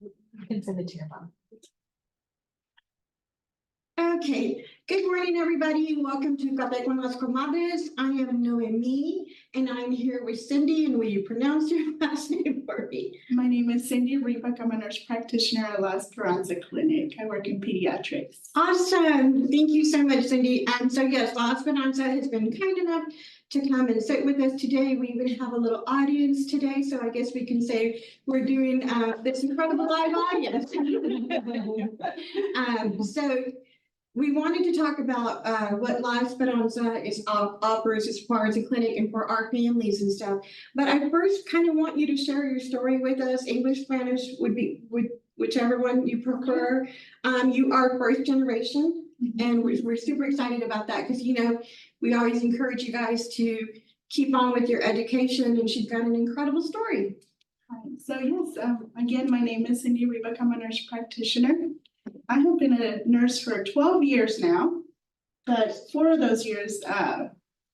You can send it to your mom. Okay, good morning, everybody. Welcome to Café con las Comadres. I am Noemi, and I'm here with Cindy. And will you pronounce your last name for me? My name is Cindy Rebuck. I'm a nurse practitioner at La Esperanza Clinic. I work in pediatrics. Awesome. Thank you so much, Cindy. So yes, La Esperanza has been kind enough to come and sit with us today. We even have a little audience today, so I guess we can say we're doing this incredible live audience. So we wanted to talk about what La Esperanza offers as far as a clinic and for our families and stuff. But I first kind of want you to share your story with us. English, Spanish would be whichever one you prefer. You are first generation, and we're super excited about that because, you know, we always encourage you guys to keep on with your education, and she's got an incredible story. Hi. So yes, again, my name is Cindy Rebuck. I'm a nurse practitioner. I have been a nurse for 12 years now, but 4 of those years, a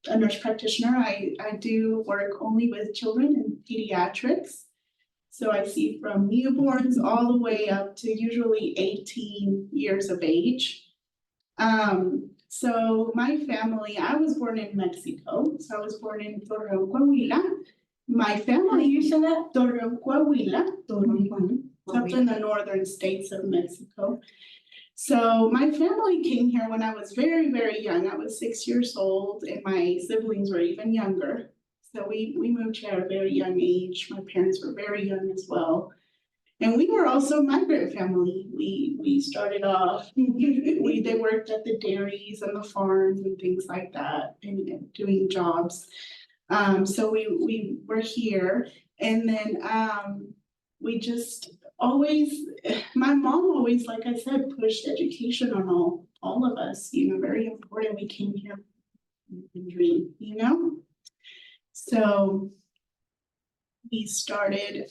nurse practitioner. I do work only with children in pediatrics. So I see from newborns all the way up to usually 18 years of age. So my family, I was born in Mexico. So I was born in Torreon, Coahuila. My family, You said that? Torreon, Coahuila, it's up in the northern states of Mexico. So my family came here when I was very, very young. I was 6 years old, and my siblings were even younger. So we moved here at a very young age. My parents were very young as well. And we were also a migrant family. We started off, they worked at the dairies and the farms and things like that, and doing jobs. So we were here, and then we just always, my mom always, like I said, pushed education on all of us, you know, very important. We came here and dream, you know? So we started,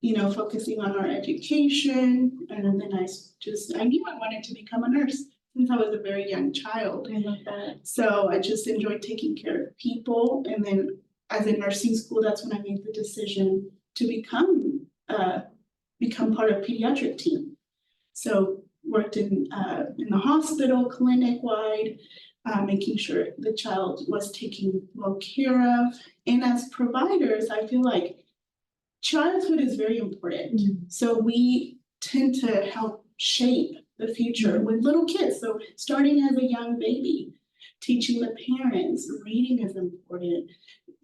you know, focusing on our education, and then I knew I wanted to become a nurse since I was a very young child. I love that. So I just enjoyed taking care of people, and then as a nursing school, that's when I made the decision to become part of pediatric team. So worked in the hospital, clinic-wide, making sure the child was taken well care of. And as providers, I feel like childhood is very important. So we tend to help shape the future with little kids. So starting as a young baby, teaching the parents, reading is important.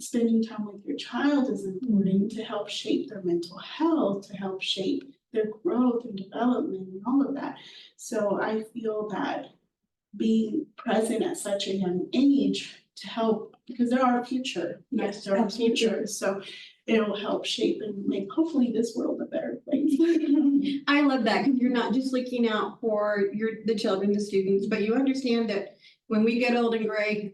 Spending time with your child is important to help shape their mental health, to help shape their growth and development and all of that. So I feel that being present at such a young age to help, because they're our future. Yes, they're our future. So it'll help shape and make hopefully this world a better place. I love that because you're not just looking out for the children, the students, but you understand that when we get old and gray,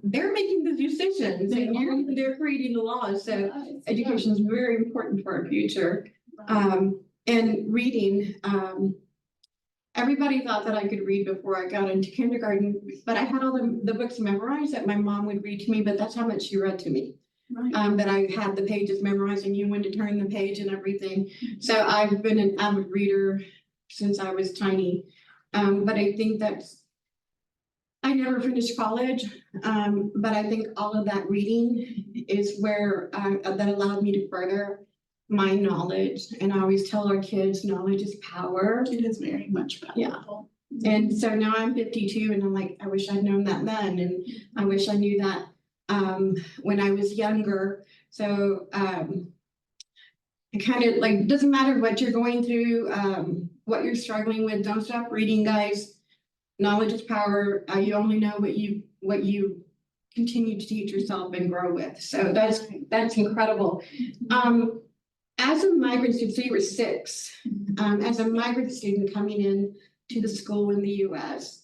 they're making the decisions and they're creating the laws. So education is very important for our future. And reading, everybody thought that I could read before I got into kindergarten, but I had all the books memorized that my mom would read to me, but that's how much she read to me. Right. That I had the pages memorized and knew when to turn the page and everything. So I've been an avid reader since I was tiny. But I think I never finished college, but I think all of that reading is where that allowed me to further my knowledge. And I always tell our kids, knowledge is power. It is very much powerful. Yeah. And so now I'm 52, and I'm like, I wish I'd known that then, and I wish I knew that when I was younger. So it kind of like doesn't matter what you're going through, what you're struggling with. Don't stop reading, guys. Knowledge is power. You only know what you continue to teach yourself and grow with. So that's incredible. As a migrant student, so you were 6. As a migrant student coming in to the school in the U.S.,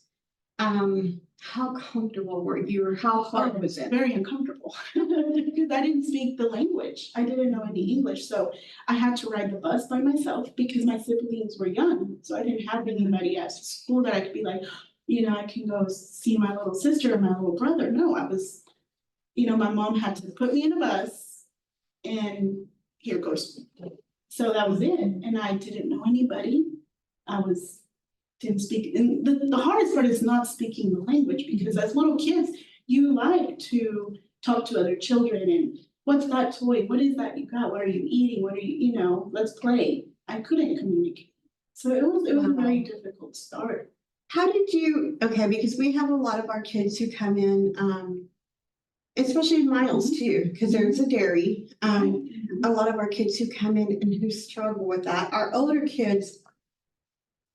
how comfortable were you, or how hard was it? Very uncomfortable because I didn't speak the language. I didn't know any English, so I had to ride the bus by myself because my siblings were young. So I didn't have anybody at school that I could be like, you know, I can go see my little sister or my little brother. No, I was, you know, my mom had to put me in a bus and here goes So that was it, and I didn't know anybody. Didn't speak, and the hardest part is not speaking the language, because as little kids, you like to talk to other children and what's that toy? What is that you got? What are you eating? What are you, let's play. I couldn't communicate. So it was a very difficult start. How did you, okay, because we have a lot of our kids who come in, especially Miles too, because there's a dairy. A lot of our kids who come in and who struggle with that. Our older kids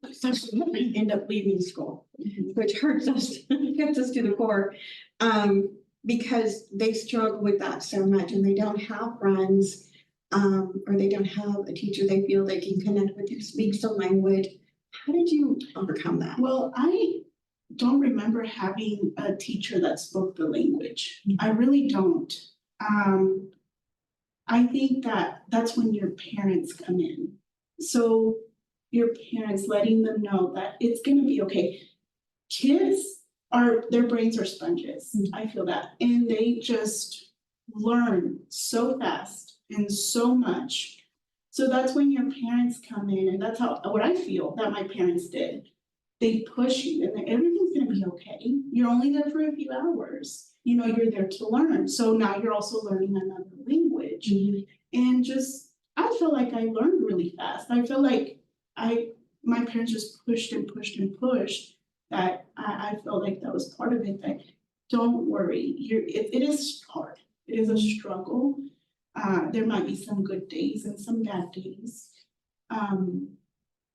especially end up leaving school, which hurts us, gets us to the core, because they struggle with that so much, and they don't have friends, or they don't have a teacher they feel they can connect with who speaks the language. How did you overcome that? Well, I don't remember having a teacher that spoke the language. I really don't. I think that's when your parents come in. So your parents letting them know that it's gonna be okay. Kids their brains are sponges. I feel that. And they just learn so fast and so much. So that's when your parents come in, and that's what I feel that my parents did. They push you, and everything's gonna be okay. You're only there for a few hours. You're there to learn. So now you're also learning another language. And I feel like I learned really fast. I feel like my parents just pushed and pushed and pushed, that I felt like that was part of it, that don't worry, it is hard. It is a struggle. There might be some good days and some bad days.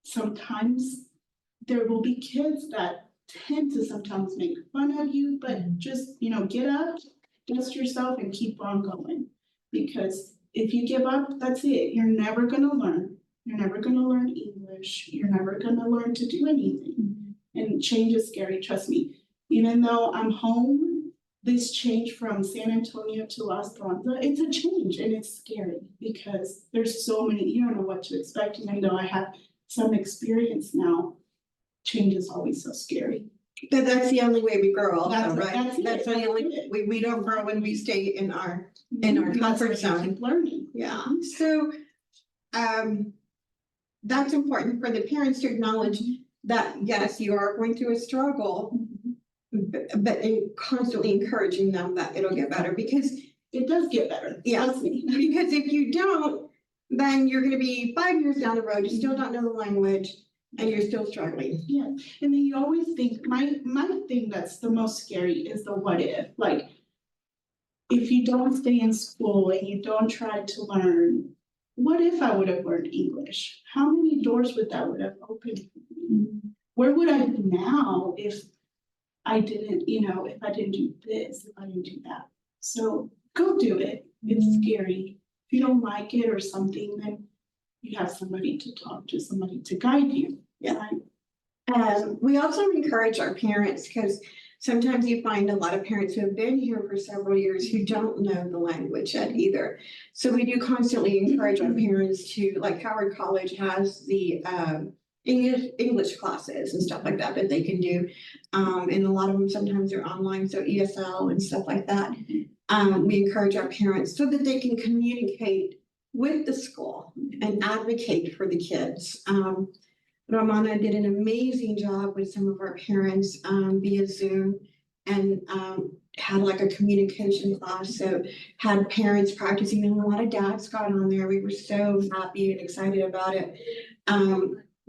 Sometimes there will be kids that tend to sometimes make fun of you, but just, get up, dust yourself, and keep on going. Because if you give up, that's it. You're never gonna learn. You're never gonna learn English. You're never gonna learn to do anything. And change is scary, trust me. Even though I'm home, this change from San Antonio to Esperanza, it's a change, and it's scary because there's so many, you don't know what to expect. Even though I have some experience now, change is always so scary. But that's the only way we grow also, That's right? That's the only, we don't grow when we stay in our comfort zone. Keep learning. Yeah, so that's important for the parents to acknowledge that, yes, you are going through a struggle, but constantly encouraging them that it'll get better, because it does get better. Yes, because if you don't, then you're gonna be 5 years down the road, you still don't know the language, and you're still struggling. Yeah, and then you always think, my thing that's the most scary is the what if. Like, if you don't stay in school and you don't try to learn, what if I would have learned English? How many doors would that have opened for me? Where would I be now if I didn't, if I didn't do this, if I didn't do that? So go do it. It's scary. If you don't like it or something, then you have somebody to talk to, somebody to guide you. Yeah. We also encourage our parents, because sometimes you find a lot of parents who have been here for several years who don't know the language yet either. So we do constantly encourage our parents to, like Howard College has the English classes and stuff like that they can do. And a lot of them sometimes are online, so ESL and stuff like that. We encourage our parents so that they can communicate with the school and advocate for the kids. Romana did an amazing job with some of our parents via Zoom, and had like a communication class. So had parents practicing, and a lot of dads got on there. We were so happy and excited about it.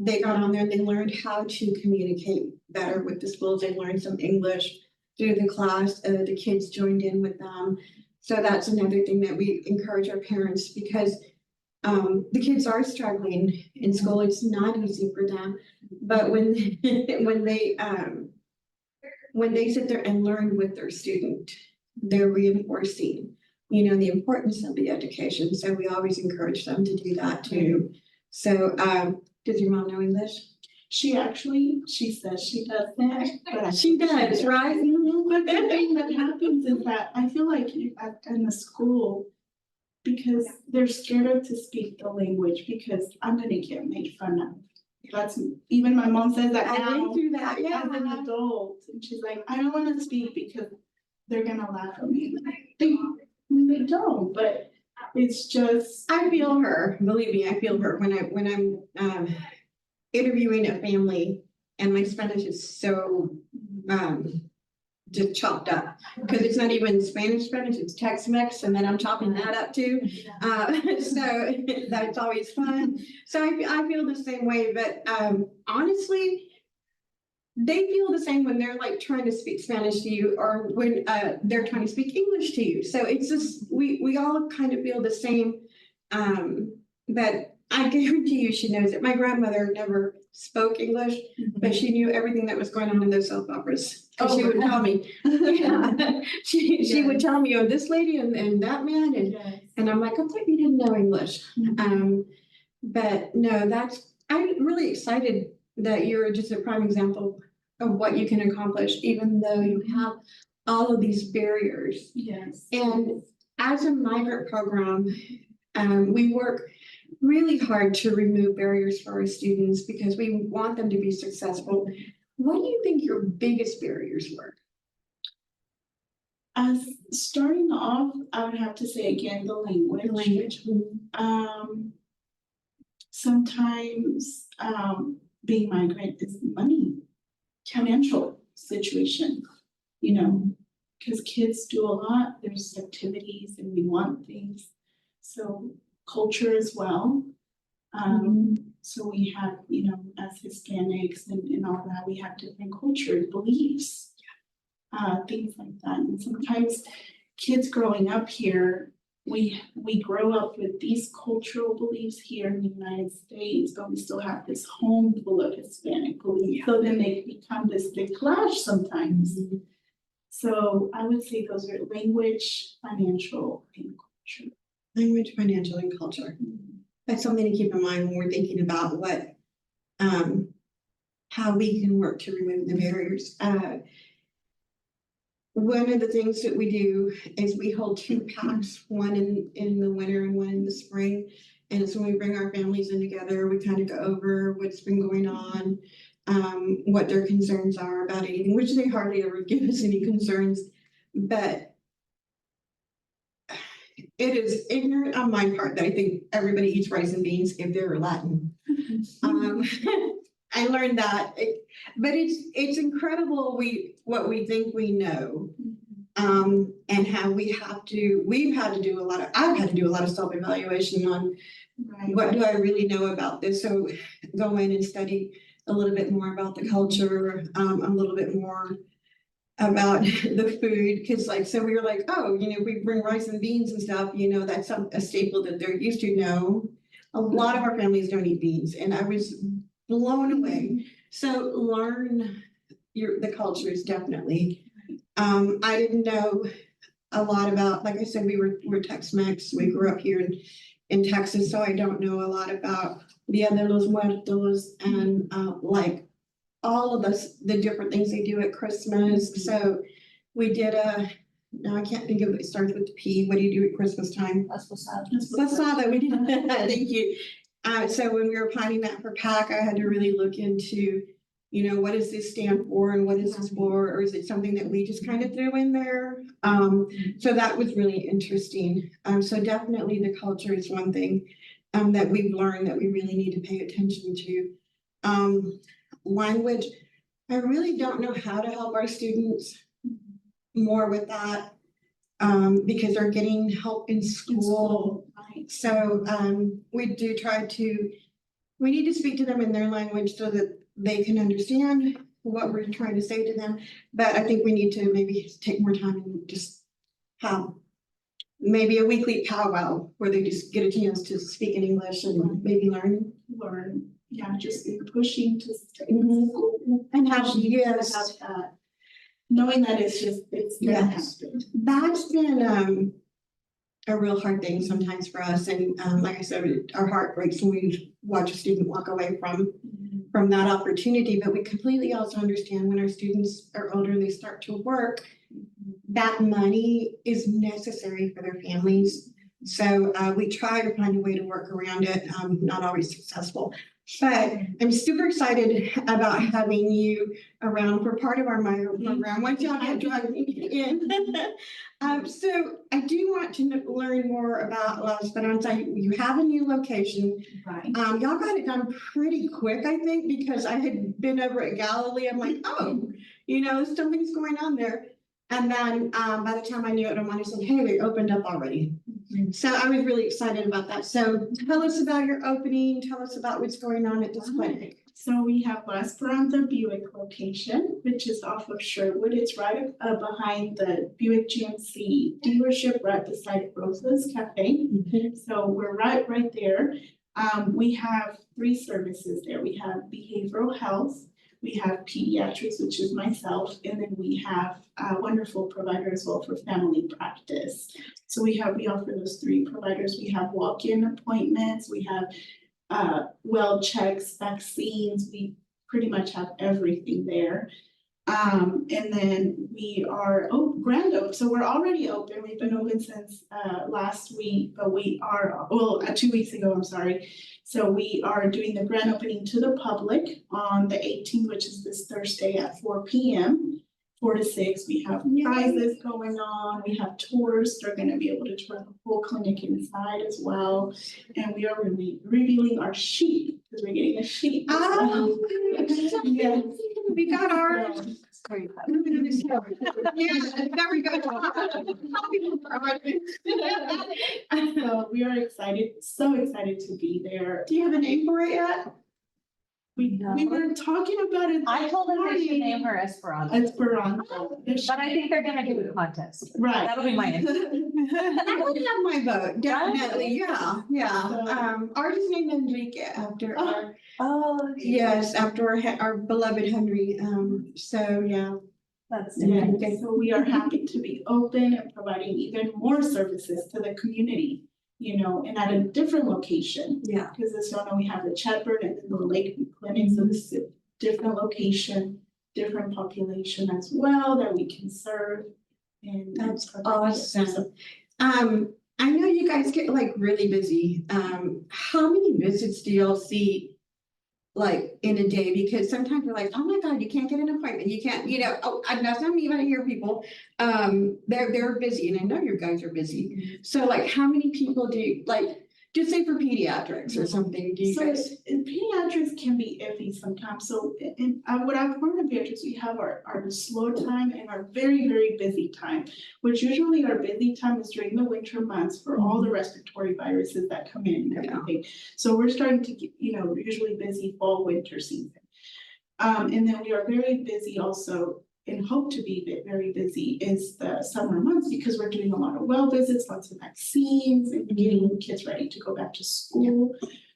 They got on there and they learned how to communicate better with the schools. They learned some English through the class. The kids joined in with them. So that's another thing that we encourage our parents, because the kids are struggling in school. It's not easy for them, but when they sit there and learn with their student, they're reinforcing, the importance of the education. So we always encourage them to do that too. So, does your mom know English? She says she does that, but She does, right? But the thing that happens is that I feel like in the school, because they're scared to speak the language, because I'm gonna get made fun of. That's, even my mom says that I now went through that, yeah. as an adult, and she's like, I don't wanna speak because they're gonna laugh at me. They don't, but It's just, I feel her, believe me, I feel her when I'm interviewing a family and my Spanish is so just chopped up. Because it's not even Spanish, it's Tex-Mex, and then I'm chopping that up too. So that's always fun. So I feel the same way, but honestly, they feel the same when they're like trying to speak Spanish to you or when they're trying to speak English to you. So it's just, we all kind of feel the same. But I guarantee you she knows it. My grandmother never spoke English, but she knew everything that was going on in those soap operas. Because she would tell me. Yeah. She would tell me, oh, this lady and that man. And I'm like, I thought you didn't know English. But no, I'm really excited that you're just a prime example of what you can accomplish, even though you have all of these barriers. yes. And as a migrant program, we work really hard to remove barriers for our students because we want them to be successful. What do you think your biggest barriers were? As starting off, I would have to say again, the language. Sometimes being migrant is money, financial situation, you know, because kids do a lot, there's activities and we want things. So culture as well. So we have, you know, as Hispanics and all that, we have different cultures, beliefs, things like that. And sometimes kids growing up here, we grow up with these cultural beliefs here in the United States, but we still have this home full of Hispanic beliefs. So then they become this big clash sometimes. So I would say those are language, financial, and culture. Language, financial, and culture. That's something to keep in mind when we're thinking about what, how we can work to remove the barriers. One of the things that we do is we hold 2 packs, one in the winter and one in the spring. And it's when we bring our families in together, we kind of go over what's been going on, what their concerns are about eating, which they hardly ever give us any concerns. But it is ignorant on my part that I think everybody eats rice and beans if they're Latin. I learned that, but it's incredible what we think we know, and how we've had to do a lot of, I've had to do a lot of self-evaluation on what do I really know about this. So go in and study a little bit more about the culture, a little bit more about the food, because so we were like, oh, you know, we bring rice and beans and stuff, you know, that's a staple that they're used to. No, a lot of our families don't eat beans, and I was blown away. So learn the cultures, definitely. I didn't know a lot about, like I said, we're Tex-Mex. We grew up here in Texas, so I don't know a lot about Dia de los Muertos and like all of the different things they do at Christmas. So we did now I can't think of it starts with the P. What do you do at Christmas time? Posada. We did. Thank you. So when we were planning that for PAC, I had to really look into, you know, what does this stand for and what is this for, or is it something that we just kind of threw in there? So that was really interesting. So definitely the culture is one thing that we've learned that we really need to pay attention to. Language, I really don't know how to help our students more with that, because they're getting help in school. Right. So we do we need to speak to them in their language so that they can understand what we're trying to say to them. But I think we need to maybe take more time and just have maybe a weekly powwow where they just get a chance to speak in English and maybe learn. Yeah, just pushing to stay in Mhm. school. And have, Pushing to yes. have that. Knowing that it's gonna Yes. happen. That's been a real hard thing sometimes for us. And like I said, our heart breaks when we watch a student walk away from that opportunity. But we completely also understand when our students are older and they start to work, that money is necessary for their families. So we try to find a way to work around it, not always successful. But I'm super excited about having you around for part of our migrant program, once y'all get drugged in. So I do want to learn more about La Esperanza. You have a new location. Right. Y'all got it done pretty quick, I think, because I had been over at Galilee. I'm like, oh, something's going on there. And then by the time I knew it, Amanda said, hey, we opened up already. So I was really excited about that. So tell us about your opening. Tell us about what's going on at this clinic. So we have La Esperanza Buick location, which is off of Sherwood. It's right behind the Buick GMC dealership, right beside Rosa's Cafe. So we're right there. We have 3 services there. We have behavioral health, we have pediatrics, which is myself, and then we have a wonderful provider as well for family practice. So we offer those 3 providers. We have walk-in appointments, we have well checks, vaccines, we pretty much have everything there. And then we are grand open. So we're already open. We've been open since last week, but we are 2 weeks ago, I'm sorry. So we are doing the grand opening to the public on the 18th, which is this Thursday at 4 p.m. 4 to 6. We have prizes going on. We have tours. They're going to be able to tour the whole clinic inside as well. And we are really revealing our sheet because we're getting a sheet. Oh, yes. We got ours. Great. Yeah, there we go. So we are excited, so excited to be there. Do you have a name for it yet? We were talking about it. I told them they should name her Esperanza, Esperanza. but I think they're gonna do a contest. Right. That'll be my answer. That would have my vote, definitely, yeah. Ours is named Enrique after our, Oh. yes, after our beloved Henry, so, yeah. That's. Yeah, so we are happy to be open and providing even more services to the community, and at a different location. Yeah. Because as you all know, we have the Chatburn and then the Lakeview Clinic, so this is a different location, different population as well that we can serve. And That's awesome. I know you guys get like really busy. How many visits do y'all see like in a day? Because sometimes we're like, oh my God, you can't get an appointment. You can't, and that's not even hear people. They're busy, and I know you guys are busy. So like, how many people do you like? Just say for pediatrics or something, do you So guys? pediatrics can be iffy sometimes. So what I've learned in pediatrics, we have our slow time and our very, very busy time, which usually our busy time is during the winter months for all the respiratory viruses that come in and everything. So we're starting to get, usually busy fall, winter season. And then we are very busy also, and hope to be very busy is the summer months, because we're doing a lot of well visits, lots of vaccines, and getting kids ready to go back to school.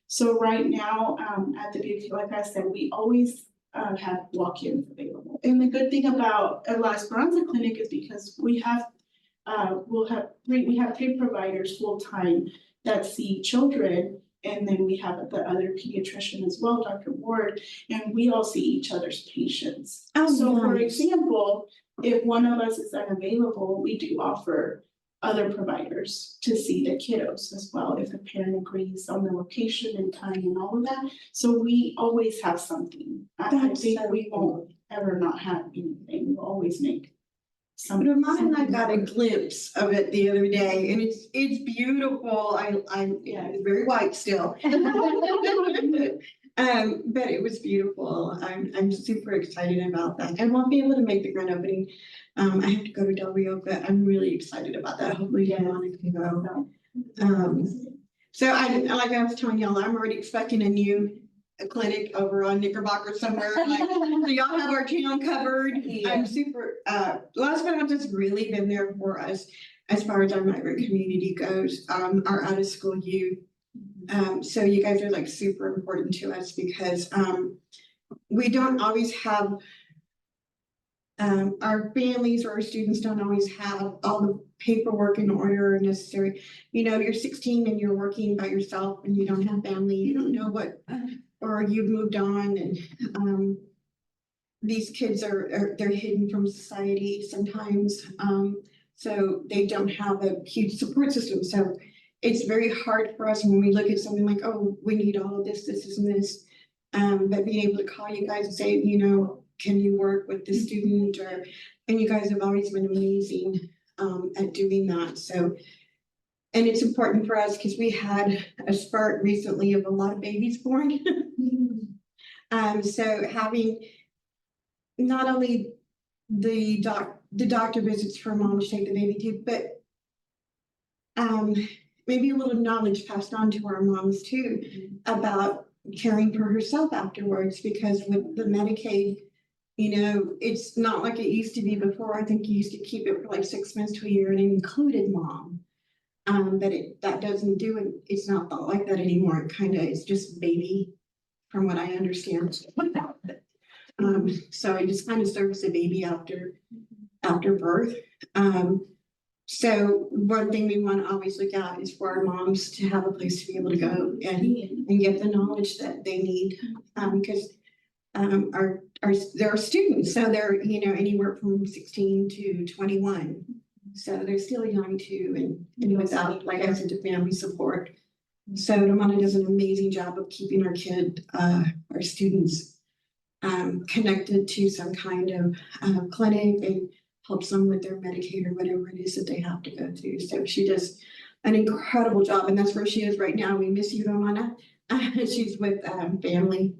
So right now, at the beauty, like I said, we always have walk-ins available. And the good thing about La Esperanza Clinic is because we have we have 3 providers full-time that see children. And then we have the other pediatrician as well, Dr. Ward, and we all see each other's patients. So for example, if one of us is unavailable, we do offer other providers to see the kiddos as well, if the parent agrees on the location and time and all of that. So we always have something. I think we won't ever not have anything. We'll always make But Amanda and I got a glimpse of it the other day, and it's beautiful. It's very white still. But it was beautiful. I'm super excited about that. I won't be able to make the grand opening. I have to go to Del Rio, but I'm really excited about that. Hopefully Monica can go. So like I was telling y'all, I'm already expecting a clinic over on Knickerbocker somewhere. So y'all have our town covered. I'm super, La Esperanza's really been there for us as far as our migrant community goes, our out of school youth. So you guys are like super important to us because we don't always have, our families or our students don't always have all the paperwork in order or necessary. You're 16 and you're working by yourself and you don't have family, you don't know what, or you've moved on, and these kids they're hidden from society sometimes. So they don't have a huge support system. So it's very hard for us when we look at something like, oh, we need all of this, and this, But being able to call you guys and say, you know, can you work with the student and you guys have always been amazing, at doing that, so. And it's important for us because we had a spurt recently of a lot of babies born. So having not only the doctor visits for mom to take the baby to, but maybe a little knowledge passed on to our moms too about caring for herself afterwards, because with the Medicaid, you know, it's not like it used to be before. I think you used to keep it for like 6 months to a year and it included mom. But that doesn't do it. It's not thought like that anymore. It kind of, it's just baby, from what I understand. So it just kind of serves the baby after birth. So one thing we want to always look at is for our moms to have a place to be able to go and get the knowledge that they need. Because they're students, so they're, you know, anywhere from 16 to 21. So they're still young too, and without, like I said, the family support. So Romana does an amazing job of keeping our students connected to some kind of clinic and helps them with their Medicaid or whatever it is that they have to go through. So she does an incredible job, and that's where she is right now. We miss you, Romana. She's with family,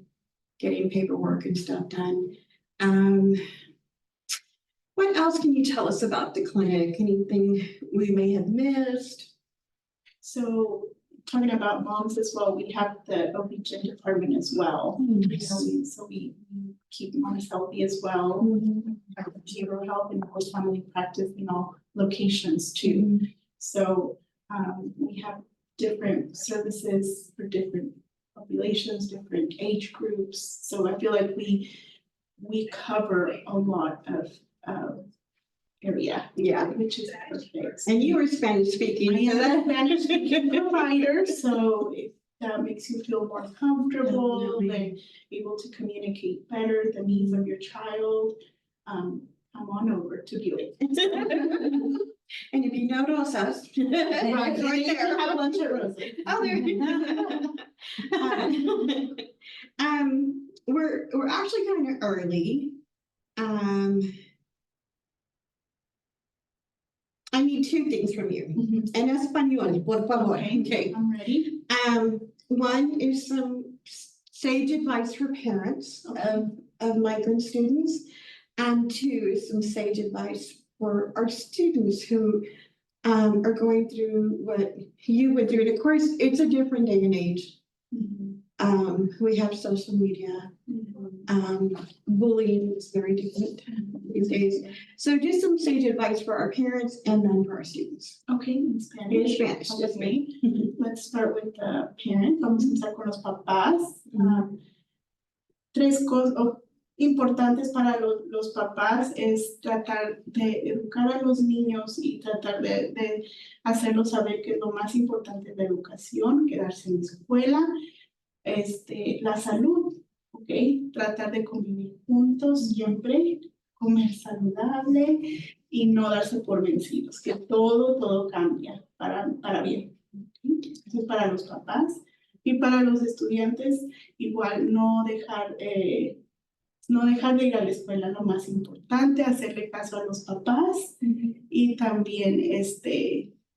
getting paperwork and stuff done. What else can you tell us about the clinic? Anything we may have missed? So talking about moms as well, we have the OB-GYN department as well. So we keep moms healthy as well. Behavioral health and of course family practice in all locations too. So we have different services for different populations, different age groups. So I feel like we cover a lot of area. Yeah. Which is perfect. And you were Spanish speaking. I am a Spanish speaking provider, so if that makes you feel more comfortable and able to communicate better the needs of your child, come on over to Buick. And if you know Rosas, right there. Have lunch at Rosa. Oh, there you go. We're actually kind of early. I need two things from you. En español, por favor. Okay, I'm ready. One is some sage advice for parents of migrant students, and two is some sage advice for our students who are going through what you went through. And of course, it's a different day and age. We have social media. Bullying is very different these days. So just some sage advice for our parents and then for our students. Okay, in Spanish. In Spanish, With me. Let's start with the parent. Vamos a empezar con los papás. Tres cosas importantes para los papás es tratar de educar a los niños y tratar de hacerlos saber que lo más importante es la educación, quedarse en la escuela, la salud, ¿ok? Tratar de convivir juntos siempre, comer saludable y no darse por vencidos, que todo cambia para bien. ¿Okay? Eso es para los papás. Y para los estudiantes, igual no dejar de ir a la escuela, lo más importante, hacerle caso a los papás y también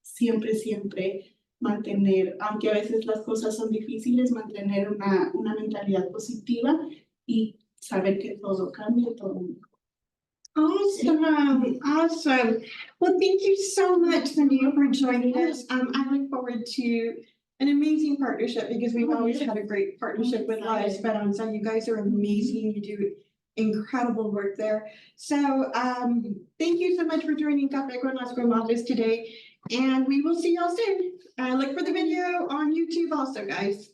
siempre mantener, aunque a veces las cosas son difíciles, mantener una mentalidad positiva y saber que todo cambia, todo mejora. Awesome. Well, thank you so much, Cindy, for joining us. I look forward to an amazing partnership because we've always had a great partnership with La Esperanza. You guys are amazing. You do incredible work there. So thank you so much for joining Café con las Comadres today. And we will see y'all soon. Look for the video on YouTube also, guys.